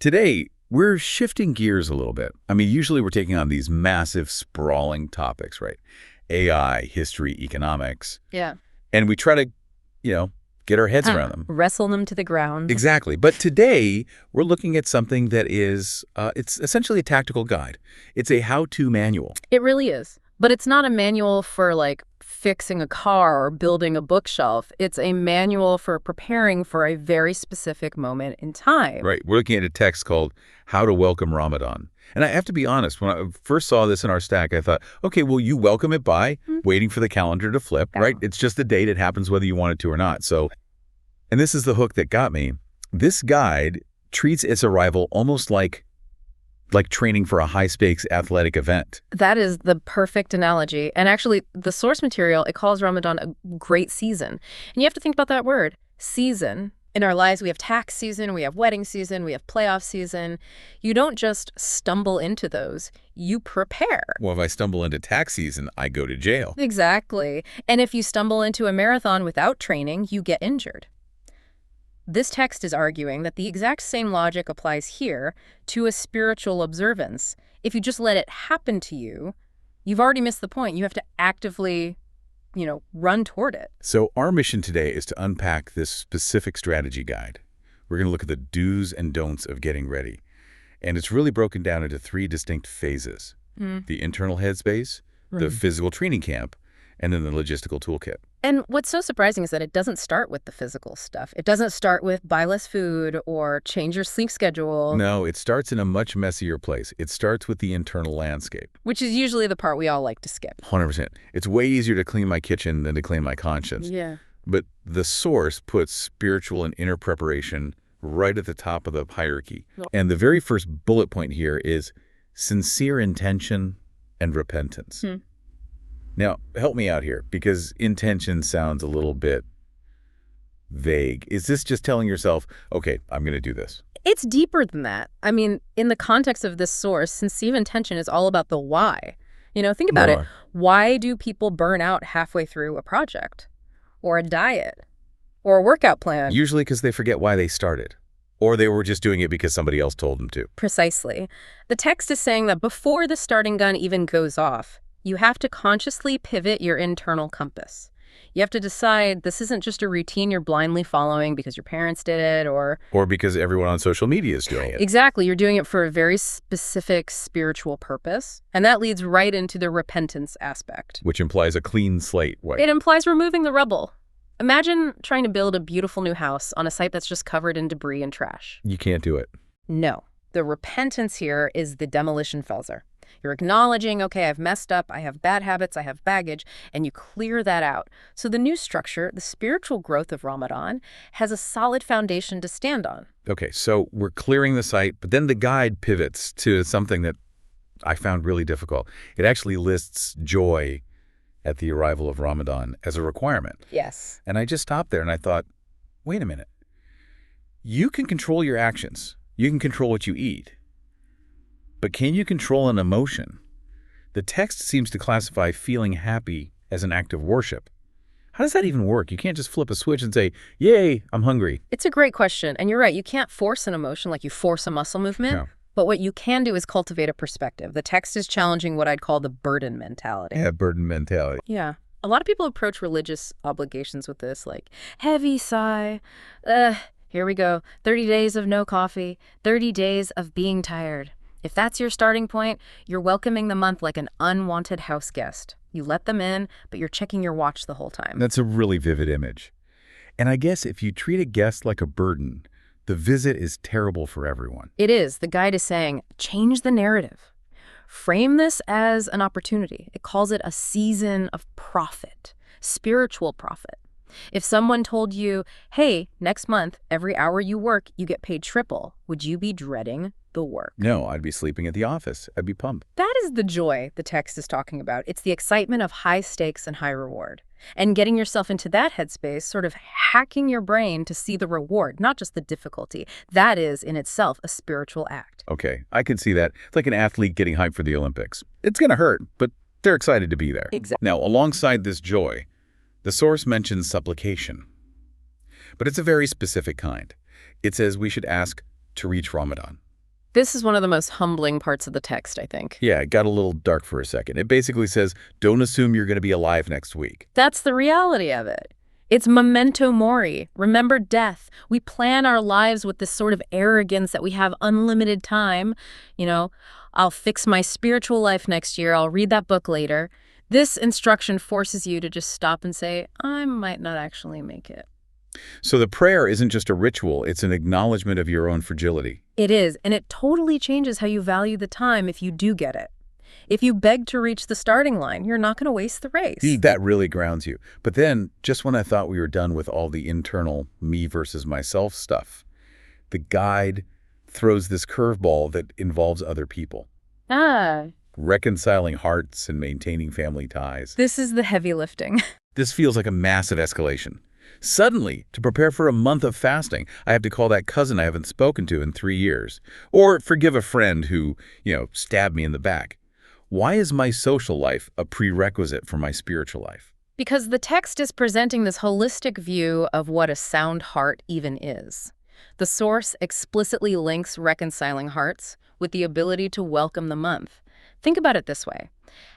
Today, we're shifting gears a little bit. I mean, usually we're taking on these massive, sprawling topics, right? AI, history, economics. Yeah. And we try to, get our heads around them. Wrestle them to the ground. Exactly. But today, we're looking at something that is, it's essentially a tactical guide. It's a how-to manual. It really is. But it's not a manual for, like, fixing a car or building a bookshelf. It's a manual for preparing for a very specific moment in time. Right. We're looking at a text called How to Welcome Ramadan. And I have to be honest, when I first saw this in our stack, I thought, okay, well, you welcome it by waiting for the calendar to flip, right? It's just the date. It happens whether you want it to or not. So, and this is the hook that got me. This guide treats its arrival almost like training for a high-stakes athletic event. That is the perfect analogy. And actually, the source material, it calls Ramadan a great season. And you have to think about that word, season. In our lives, we have tax season, we have wedding season, we have playoff season. You don't just stumble into those, you prepare. Well, if I stumble into tax season, I go to jail. Exactly. And if you stumble into a marathon without training, you get injured. This text is arguing that the exact same logic applies here to a spiritual observance. If you just let it happen to you, you've already missed the point. You have to actively, run toward it. So our mission today is to unpack this specific strategy guide. We're going to look at the do's and don'ts of getting ready. And it's really broken down into 3 distinct phases. The internal headspace, the physical training camp, and then the logistical toolkit. And what's so surprising is that it doesn't start with the physical stuff. It doesn't start with buy less food or change your sleep schedule. No, it starts in a much messier place. It starts with the internal landscape. Which is usually the part we all like to skip. 100%. It's way easier to clean my kitchen than to clean my conscience. Yeah. But the source puts spiritual and inner preparation right at the top of the hierarchy. And the very first bullet point here is sincere intention and repentance. Now, help me out here, because intention sounds a little bit vague. Is this just telling yourself, okay, I'm going to do this? It's deeper than that. I mean, in the context of this source, sincere intention is all about the why. Think about it. Why do people burn out halfway through a project or a diet or a workout plan? Usually because they forget why they started. Or they were just doing it because somebody else told them to. Precisely. The text is saying that before the starting gun even goes off, you have to consciously pivot your internal compass. You have to decide this isn't just a routine you're blindly following because your parents did it or because everyone on social media is doing it. Exactly. You're doing it for a very specific spiritual purpose. And that leads right into the repentance aspect. Which implies a clean slate. It implies removing the rubble. Imagine trying to build a beautiful new house on a site that's just covered in debris and trash. You can't do it. No. The repentance here is the demolition felser. You're acknowledging, okay, I've messed up, I have bad habits, I have baggage, and you clear that out. So the new structure, the spiritual growth of Ramadan, has a solid foundation to stand on. Okay, so we're clearing the site, but then the guide pivots to something that I found really difficult. It actually lists joy at the arrival of Ramadan as a requirement. Yes. And I just stopped there and I thought, wait a minute. You can control your actions. You can control what you eat. But can you control an emotion? The text seems to classify feeling happy as an act of worship. How does that even work? You can't just flip a switch and say, yay, I'm hungry. It's a great question. And you're right. You can't force an emotion like you force a muscle movement. No. But what you can do is cultivate a perspective. The text is challenging what I'd call the burden mentality. Yeah, burden mentality. Yeah. A lot of people approach religious obligations with this, like, heavy sigh. Here we go. 30 days of no coffee. 30 days of being tired. If that's your starting point, you're welcoming the month like an unwanted house guest. You let them in, but you're checking your watch the whole time. That's a really vivid image. And I guess if you treat a guest like a burden, the visit is terrible for everyone. It is. The guide is saying, change the narrative. Frame this as an opportunity. It calls it a season of profit, spiritual profit. If someone told you, hey, next month, every hour you work, you get paid triple, would you be dreading the work? No, I'd be sleeping at the office. I'd be pumped. That is the joy the text is talking about. It's the excitement of high stakes and high reward. And getting yourself into that headspace, sort of hacking your brain to see the reward, not just the difficulty. That is, in itself, a spiritual act. Okay, I can see that. It's like an athlete getting hyped for the Olympics. It's going to hurt, but they're excited to be there. Exactly. Now, alongside this joy, the source mentions supplication. But it's a very specific kind. It says we should ask to reach Ramadan. This is one of the most humbling parts of the text, I think. Yeah, it got a little dark for a second. It basically says, don't assume you're going to be alive next week. That's the reality of it. It's memento mori. Remember death. We plan our lives with this sort of arrogance that we have unlimited time. I'll fix my spiritual life next year. I'll read that book later. This instruction forces you to just stop and say, I might not actually make it. So the prayer isn't just a ritual, it's an acknowledgement of your own fragility. It is, and it totally changes how you value the time if you do get it. If you beg to reach the starting line, you're not going to waste the race. That really grounds you. But then, just when I thought we were done with all the internal me versus myself stuff, the guide throws this curveball that involves other people. Reconciling hearts and maintaining family ties. This is the heavy lifting. This feels like a massive escalation. Suddenly, to prepare for a month of fasting, I have to call that cousin I haven't spoken to in 3 years. Or forgive a friend who, stabbed me in the back. Why is my social life a prerequisite for my spiritual life? Because the text is presenting this holistic view of what a sound heart even is. The source explicitly links reconciling hearts with the ability to welcome the month. Think about it this way.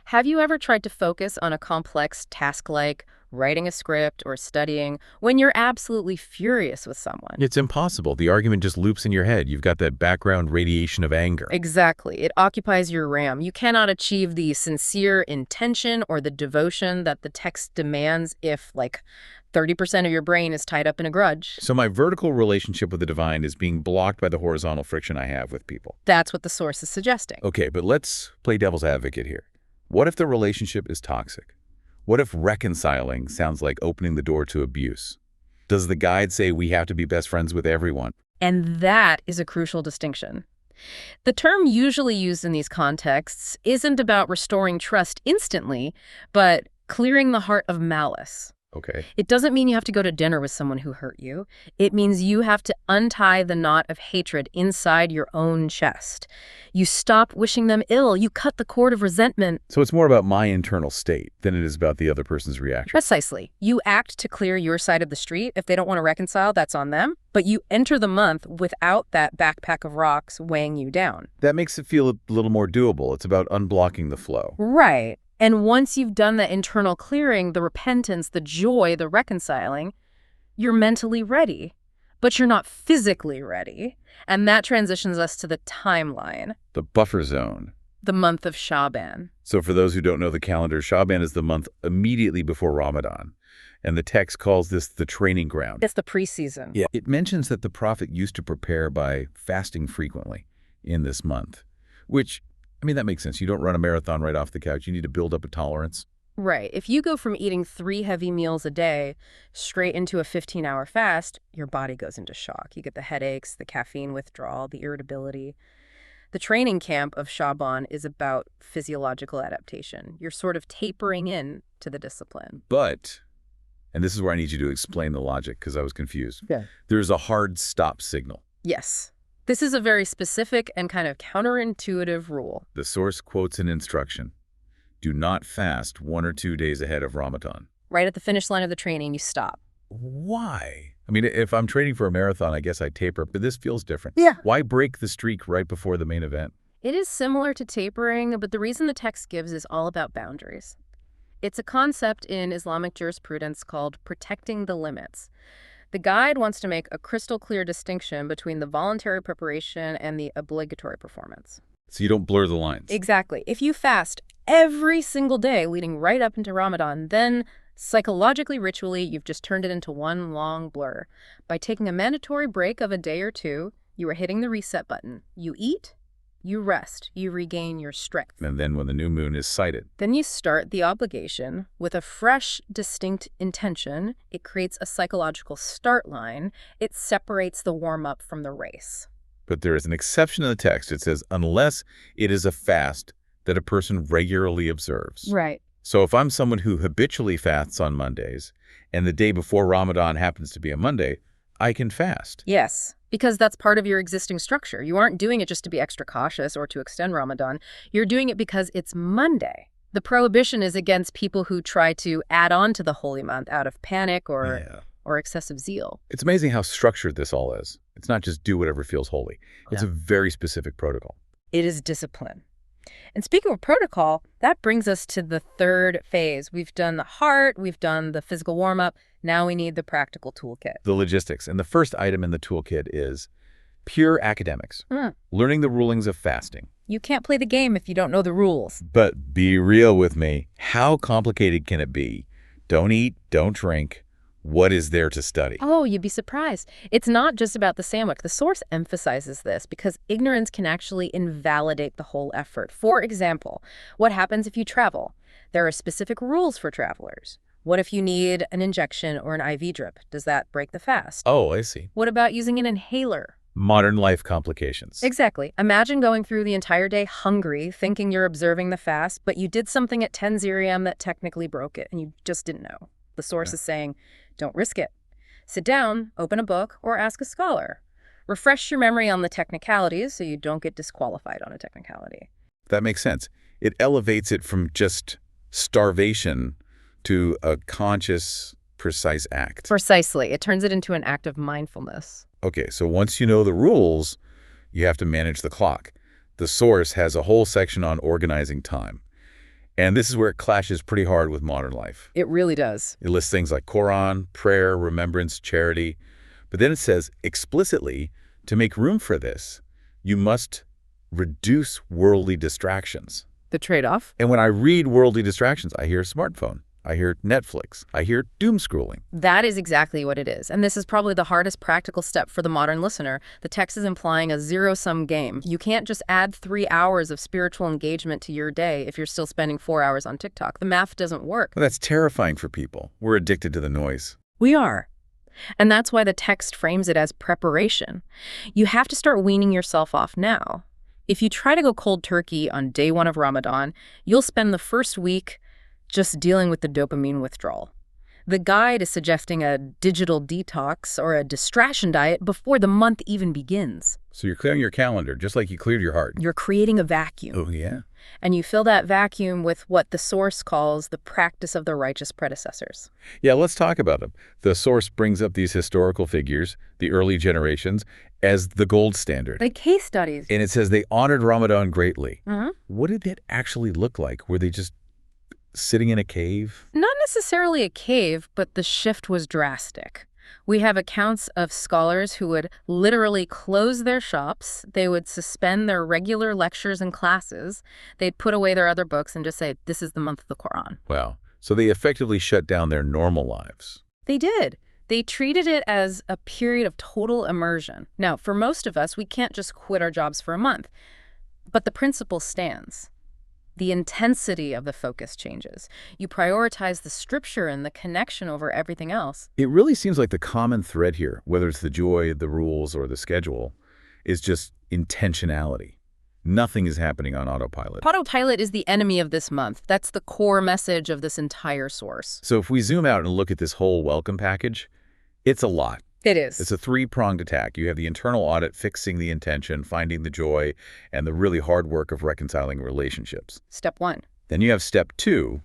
Have you ever tried to focus on a complex task like writing a script or studying when you're absolutely furious with someone? It's impossible. The argument just loops in your head. You've got that background radiation of anger. Exactly. It occupies your RAM. You cannot achieve the sincere intention or the devotion that the text demands if, 30% of your brain is tied up in a grudge. So my vertical relationship with the divine is being blocked by the horizontal friction I have with people. That's what the source is suggesting. Okay, but let's play devil's advocate here. What if the relationship is toxic? What if reconciling sounds like opening the door to abuse? Does the guide say we have to be best friends with everyone? And that is a crucial distinction. The term usually used in these contexts isn't about restoring trust instantly, but clearing the heart of malice. Okay. It doesn't mean you have to go to dinner with someone who hurt you. It means you have to untie the knot of hatred inside your own chest. You stop wishing them ill. You cut the cord of resentment. So it's more about my internal state than it is about the other person's reaction. Precisely. You act to clear your side of the street. If they don't want to reconcile, that's on them. But you enter the month without that backpack of rocks weighing you down. That makes it feel a little more doable. It's about unblocking the flow. Right. And once you've done the internal clearing, the repentance, the joy, the reconciling, you're mentally ready, but you're not physically ready. And that transitions us to the timeline. The buffer zone. The month of Shaban. So for those who don't know the calendar, Shaban is the month immediately before Ramadan. And the text calls this the training ground. It's the preseason. Yeah. It mentions that the prophet used to prepare by fasting frequently in this month, which, that makes sense. You don't run a marathon right off the couch. You need to build up a tolerance. Right. If you go from eating 3 heavy meals a day straight into a 15-hour fast, your body goes into shock. You get the headaches, the caffeine withdrawal, the irritability. The training camp of Shaban is about physiological adaptation. You're sort of tapering in to the discipline. But, and this is where I need you to explain the logic because I was confused. Yeah. There's a hard stop signal. Yes. This is a very specific and kind of counterintuitive rule. The source quotes an instruction. Do not fast 1 or 2 days ahead of Ramadan. Right at the finish line of the training, you stop. Why? If I'm training for a marathon, I guess I taper, but this feels different. Yeah. Why break the streak right before the main event? It is similar to tapering, but the reason the text gives is all about boundaries. It's a concept in Islamic jurisprudence called protecting the limits. The guide wants to make a crystal clear distinction between the voluntary preparation and the obligatory performance. So you don't blur the lines. Exactly. If you fast every single day leading right up into Ramadan, then psychologically, ritually, you've just turned it into one long blur. By taking a mandatory break of a day or two, you are hitting the reset button. You eat, you rest, you regain your strength. And then when the new moon is sighted. Then you start the obligation with a fresh, distinct intention. It creates a psychological start line. It separates the warm-up from the race. But there is an exception in the text. It says, unless it is a fast that a person regularly observes. Right. So if I'm someone who habitually fasts on Mondays, and the day before Ramadan happens to be a Monday, I can fast. Yes, because that's part of your existing structure. You aren't doing it just to be extra cautious or to extend Ramadan. You're doing it because it's Monday. The prohibition is against people who try to add on to the holy month out of panic or excessive zeal. It's amazing how structured this all is. It's not just do whatever feels holy. It's a very specific protocol. It is discipline. And speaking of protocol, that brings us to the third phase. We've done the heart, we've done the physical warm-up. Now we need the practical toolkit. The logistics. And the first item in the toolkit is pure academics, learning the rulings of fasting. You can't play the game if you don't know the rules. But be real with me. How complicated can it be? Don't eat, don't drink. What is there to study? Oh, you'd be surprised. It's not just about the sandwich. The source emphasizes this because ignorance can actually invalidate the whole effort. For example, what happens if you travel? There are specific rules for travelers. What if you need an injection or an IV drip? Does that break the fast? Oh, I see. What about using an inhaler? Modern life complications. Exactly. Imagine going through the entire day hungry, thinking you're observing the fast, but you did something at 10 a.m. that technically broke it, and you just didn't know. The source is saying, don't risk it. Sit down, open a book, or ask a scholar. Refresh your memory on the technicalities so you don't get disqualified on a technicality. That makes sense. It elevates it from just starvation to a conscious, precise act. Precisely. It turns it into an act of mindfulness. Okay, so once you know the rules, you have to manage the clock. The source has a whole section on organizing time. And this is where it clashes pretty hard with modern life. It really does. It lists things like Quran, prayer, remembrance, charity. But then it says explicitly, to make room for this, you must reduce worldly distractions. The trade-off? And when I read worldly distractions, I hear smartphone. I hear Netflix. I hear doom scrolling. That is exactly what it is. And this is probably the hardest practical step for the modern listener. The text is implying a zero-sum game. You can't just add 3 hours of spiritual engagement to your day if you're still spending 4 hours on TikTok. The math doesn't work. Well, that's terrifying for people. We're addicted to the noise. We are. And that's why the text frames it as preparation. You have to start weaning yourself off now. If you try to go cold turkey on day 1 of Ramadan, you'll spend the first week just dealing with the dopamine withdrawal. The guide is suggesting a digital detox or a distraction diet before the month even begins. So you're clearing your calendar, just like you cleared your heart. You're creating a vacuum. Oh, yeah. And you fill that vacuum with what the source calls the practice of the righteous predecessors. Yeah, let's talk about them. The source brings up these historical figures, the early generations, as the gold standard. Like case studies. And it says they honored Ramadan greatly. Mm-hmm. What did that actually look like? Were they just sitting in a cave? Not necessarily a cave, but the shift was drastic. We have accounts of scholars who would literally close their shops. They would suspend their regular lectures and classes. They'd put away their other books and just say, this is the month of the Quran. Wow. So they effectively shut down their normal lives. They did. They treated it as a period of total immersion. Now, for most of us, we can't just quit our jobs for a month. But the principle stands. The intensity of the focus changes. You prioritize the scripture and the connection over everything else. It really seems like the common thread here, whether it's the joy, the rules, or the schedule, is just intentionality. Nothing is happening on autopilot. Autopilot is the enemy of this month. That's the core message of this entire source. So if we zoom out and look at this whole welcome package, it's a lot. It is. It's a 3-pronged attack. You have the internal audit, fixing the intention, finding the joy, and the really hard work of reconciling relationships. Step 1. Then you have step 2,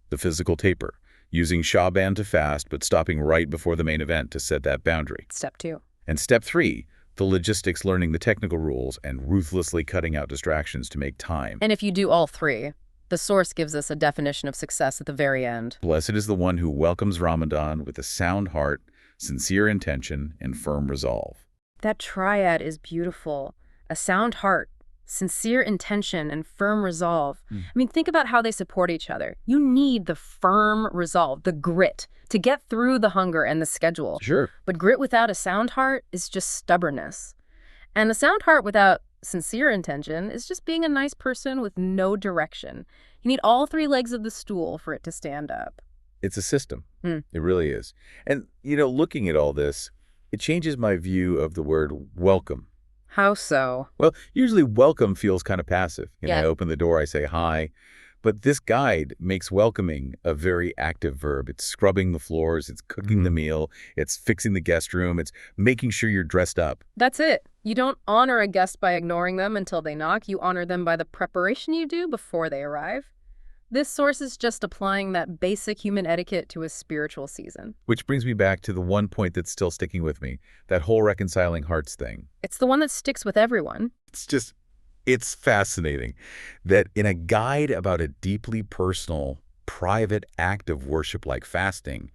the physical taper, using Shaban to fast, but stopping right before the main event to set that boundary. Step 2. And step 3, the logistics, learning the technical rules, and ruthlessly cutting out distractions to make time. And if you do all 3, the source gives us a definition of success at the very end. Blessed is the one who welcomes Ramadan with a sound heart, sincere intention, and firm resolve. That triad is beautiful. A sound heart, sincere intention, and firm resolve. I mean, think about how they support each other. You need the firm resolve, the grit, to get through the hunger and the schedule. Sure. But grit without a sound heart is just stubbornness. And a sound heart without sincere intention is just being a nice person with no direction. You need all 3 legs of the stool for it to stand up. It's a system. It really is. And, looking at all this, it changes my view of the word welcome. How so? Well, usually welcome feels kind of passive. Yeah. I open the door, I say hi. But this guide makes welcoming a very active verb. It's scrubbing the floors, it's cooking the meal, it's fixing the guest room, it's making sure you're dressed up. That's it. You don't honor a guest by ignoring them until they knock. You honor them by the preparation you do before they arrive. This source is just applying that basic human etiquette to a spiritual season. Which brings me back to the one point that's still sticking with me, that whole reconciling hearts thing. It's the one that sticks with everyone. It's fascinating that in a guide about a deeply personal, private act of worship like fasting,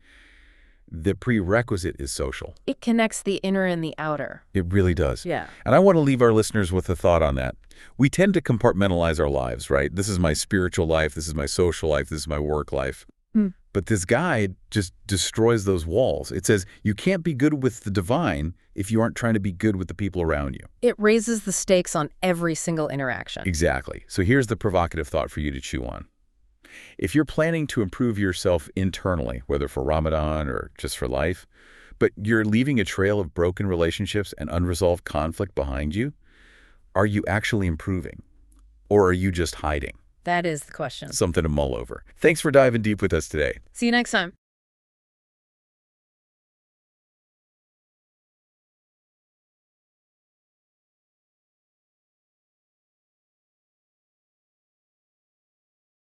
the prerequisite is social. It connects the inner and the outer. It really does. Yeah. And I want to leave our listeners with a thought on that. We tend to compartmentalize our lives, right? This is my spiritual life, this is my social life, this is my work life. But this guide just destroys those walls. It says you can't be good with the divine if you aren't trying to be good with the people around you. It raises the stakes on every single interaction. Exactly. So here's the provocative thought for you to chew on. If you're planning to improve yourself internally, whether for Ramadan or just for life, but you're leaving a trail of broken relationships and unresolved conflict behind you, are you actually improving? Or are you just hiding? That is the question. Something to mull over. Thanks for diving deep with us today. See you next time.